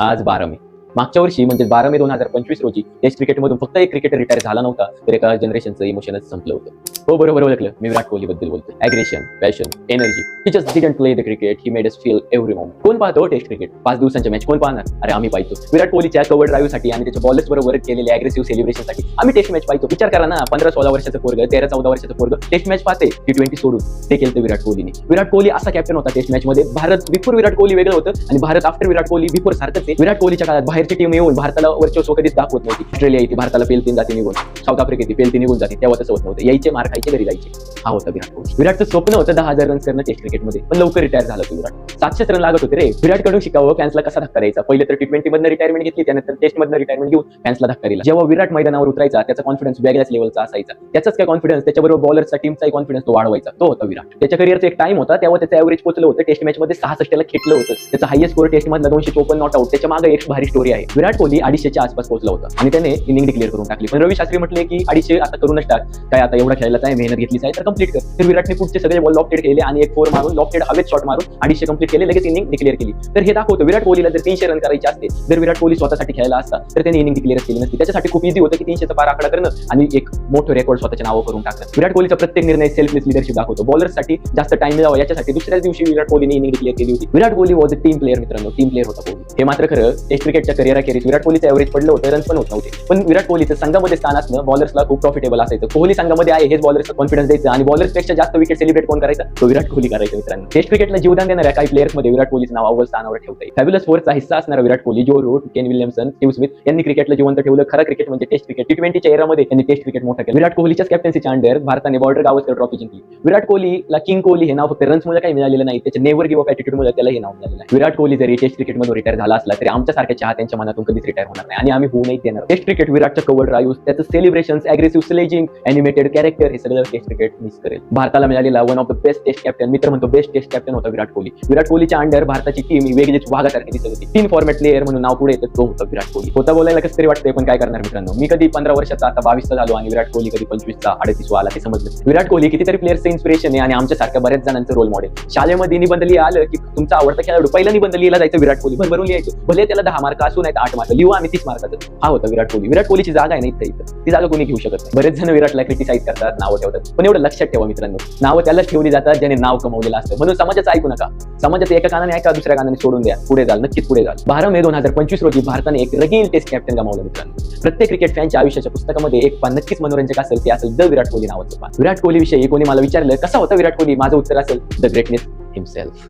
आज 12 मे. मागच्या वर्षी म्हणजे 12 मे 2025 रोजी टेस्ट क्रिकेटमधून फक्त एक क्रिकेटर रिटायर झाला नव्हता, तर एका जनरेशनचं इमोशनच संपलं होतं. हो, बरोबर ओळखलं, मी विराट कोहली बद्दल बोलतो. Aggression, passion, energy. He just didn't play the cricket, he made us feel every moment. कोण पाहतो टेस्ट क्रिकेट? 5 दिवसांच्या मॅच कोण पाहणार? अरे आम्ही पाहतो. विराट कोहलीच्या कव्हर ड्राईव्हसाठी आणि त्याच्या बॉलर्स बरोबर केलेल्या अग्रेसिव्ह सेलिब्रेशनसाठी आम्ही टेस्ट मॅच पाहतो. विचार करा ना, 15-16 वर्षाचं पोरगं, 13-14 वर्षाचं पोरगं टेस्ट मॅच पाहते. T20 सोडून ते केलं विराट कोहलीने. विराट कोहली असा कॅप्टन होता टेस्ट मॅच मध्ये. भारत बिफोर विराट कोहली वेगळं होतं आणि भारत आफ्टर विराट कोहली बिफोर सारखंच आहे. विराट कोहलीच्या काळात बाहेरची टीम येऊन भारताला वर्चस्व कधीच दाखवत नव्हती. ऑस्ट्रेलिया येते भारताला पेलतीन जाते निघून, साऊथ आफ्रिका येते पेलती निघून जाते, तेव्हा तसं होत नव्हतं. यायचे मार खायचे, घरी जायचे. हा होता विराट कोहली. विराटचं स्वप्न होतं 10,000 रन्स करणं टेस्ट क्रिकेटमध्ये, पण लवकर रिटायर झाला तो विराट. 700 रन लागत होते रे. विराट कडून शिकावं फॅन्सला कसा धक्का द्यायचा. पहिले तर T20 मधनं रिटायरमेंट घेतली, त्यानंतर टेस्ट मधनं रिटायरमेंट घेऊन फॅन्सला धक्का दिला. जेव्हा विराट मैदानावर उतरायचा त्याचा कॉन्फिडन्स वेगळ्याच लेवलचा असायचा. त्याचाच काय कॉन्फिडन्स, त्याच्याबरोबर बॉलरचा टीमचाही कॉन्फिडन्स तो वाढवायचा. तो होता विराट. त्याच्या करिअरचा एक टाइम होता तेव्हा त्याचं ऍव्हरेज पोहोचलं होतं टेस्ट मॅच मध्ये 66 ला खेटलं होतं. त्याचा हायेस्ट स्कोर टेस्ट मधला 254 नॉट आउट. त्याच्या मागे एक भारी स्टोरी आहे. विराट कोहली 250च्या आसपास पोहोचला होता आणि त्याने इनिंग डिक्लेअर करून टाकली. पण रवी शास्त्री म्हटले की 250 आता करूनच टाक, काय आता एवढा खेळायला आहे, मेहनत घेतलीच आहे तर कंप्लीट कर. तर विराटने पुढचे सगळे बॉल लॉफ्टेड केले आणि एक 4 मारून लॉफ्टेड हवेत शॉट मारून 250 कंप्लीट केले, लगेच इनिंग डिक्लेअर केली. तर हे दाखवतो विराट कोहलीला जर 300 रन करायचे असते, जर विराट कोहली स्वतःसाठी खेळायला असता तर त्याने इनिंग डिक्लेअर केली नसती. त्याच्यासाठी खूप इझी होतं की 300चा पार आकडा करणं आणि एक मोठं रेकॉर्ड स्वतःच्या नावावर करून टाकलं. विराट कोहलीचा प्रत्येक निर्णय सेल्फलेस लिडरशिप दाखवतो. बॉलर्ससाठी जास्त टाइम मिळावा याच्यासाठी दुसऱ्याच दिवशी विराट कोहलीने इनिंग डिक्लेअर केली होती. Virat Kohli was a team player मित्रांनो, टीम प्लेअर होता कोहली. हे मात्र खरं, टेस्ट क्रिकेटच्या करिअर अखेरीस विराट कोहलीचं ऍव्हरेज पडलं होतं, रन्स पण होत नव्हते. पण विराट कोहलीचं संघामध्ये स्थान असणं बॉलर्सला खूप प्रॉफिटेबल असायचं. कोहली संघामध्ये आहे हेच बॉलर्सला कॉन्फिडन्स द्यायचं आणि बॉलर्सपेक्षा जास्त विकेट सेलिब्रेट कोण करायचा? तो विराट कोहली करायचा मित्रांनो. टेस्ट क्रिकेटला जीवदान देणाऱ्या काही प्लेयर्स मध्ये विराट कोहलीचं नाव अव्वल स्थानावर ठेवता येईल. फॅब्युलस फोरचा हिस्सा असणारा विराट कोहली, जो route, Kane Williamson, Steve Smith यांनी क्रिकेटला जिवंत ठेवलं. खरं क्रिकेट म्हणजे टेस्ट क्रिकेट. T20च्या एरामध्ये त्यांनी टेस्ट क्रिकेट मोठं केलं. विराट कोहलीच्याच कॅप्टन्सीच्या अंडर भारताने बॉर्डर गावस्कर ट्रॉफी जिंकली. विराट कोहलीला किंग कोहली हे नाव फक्त रन्समुळे काही मिळालेलं नाही, त्याच्या नेव्हर गिव्ह अप ॲटिट्यूडमुळे त्याला हे नाव मिळालेलं आहे. विराट कोहली जरी टेस्ट क्रिकेटमधून रिटायर झाला असला तरी आमच्यासारख्या चाहत्यांच्या मनातून कधीच रिटायर होणार नाही आणि आम्ही होऊ नाही देणार. टेस्ट क्रिकेट विराटच्या कव्हर ड्राईव्ह, त्याचं celebrations, aggressive sledging, animated character, हे सगळं टेस्ट क्रिकेट मिस करेल. भारताला मिळालेला one of the best test captain, मित्र म्हणतो बेस्ट टेस्ट कॅप्टन होता विराट कोहली. विराट कोहलीच्या अंडर भारताची टीम ही वेगळीच वाघासारखी दिसत होती. 3 फॉर्मॅट प्लेअर म्हणून नाव पुढे येतं, तो होता विराट कोहली. होता बोलायला कसं तरी वाटतंय, पण काय करणार मित्रांनो. मी कधी 15 वर्षाचा, आता 22चा झालो आणि विराट कोहली कधी 25चा, 38 आला ते समजलं. विराट कोहली कितीतरी प्लेयर्सचं इन्स्पिरेशन आहे आणि आमच्यासारख्या बऱ्याच जणांचं रोल मॉडेल. शाळेमध्ये निबंध लिहा आलं की तुमचा आवडता खेळाडू, पहिला निबंध लिहिला जायचं विराट कोहली, भरभरून लिहायचं. भले त्याला 10 मार्क असू नाही 8 मार्क, लिहू आम्ही 30 मार्काचं. हा होता विराट कोहली. विराट कोहलीची जागा आहे ना इथं, ती जागा कोणी घेऊ शकत नाही. बरेच जण विराटला क्रिटिसाइज करतात, नावं ठेवतात, पण एवढं लक्षात ठेवा मित्रांनो, नावं त्यालाच ठेवली जातात ज्याने नाव कमवलेलं असतं. म्हणून समाजाचं ऐकू नका. समाजाचं एका कानाने ऐका, दुसऱ्या कानाने सोडून द्या. पुढे जाल, नक्कीच पुढे जाल. 12 मे 2025 रोजी भारताने एक रगील टेस्ट कॅप्टन गमावलं मित्रांनो. प्रत्येक क्रिकेट फॅनच्या आयुष्याच्या पुस्तकामध्ये एक पान नक्कीच मनोरंजक असेल, ते असेल द विराट कोहली नावाचं पान. विराट कोहली विषयी कोणी मला विचारलं कसा होता विराट कोहली, माझं उत्तर असेल द ग्रेटनेस हिमसेल्फ.